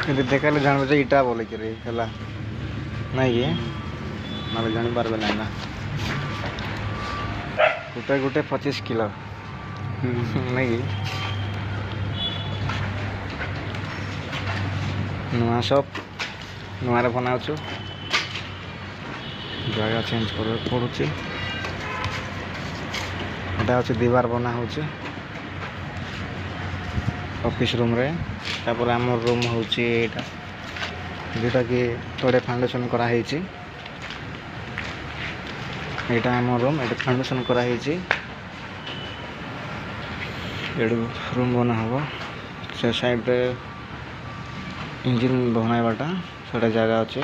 କିନ୍ତୁ ଦେଖାଇଲେ ଜାଣିବ ଯେ ଇଟା ବୋଲିକିରି ହେଲା ନାଇଁ କି ନହେଲେ ଜାଣିପାରିବେ ନାଇଁ ନା ଗୋଟେ 25 କିଲୋ ନାଇଁ କି ନୂଆ ସପ୍ ନୂଆରେ ବନାଉଛୁ ଜାଗା ଚେଞ୍ଜ କରିବାକୁ ପଡ଼ୁଛି ଏଇଟା ହେଉଛି ଦିବାର ବନା ହେଉଛି ଅଫିସ୍ ରୁମ୍ରେ ତାପରେ ଆମର ରୁମ୍ ହେଉଛି ଏଇଟା ଯେଉଁଟାକି ତଳେ ଫାଉଣ୍ଡେସନ୍ କରାହେଇଛି ଏଇଟା ଆମ ରୁମ୍ ଏଇଟା ଫାଉଣ୍ଡେସନ୍ କରାହେଇଛି ଏଇଠୁ ରୁମ୍ ବନା ହେବ ସେ ସାଇଡ଼୍ରେ ଇଞ୍ଜିନ୍ ବନାଇବାଟା ସେଇଟା ଜାଗା ଅଛି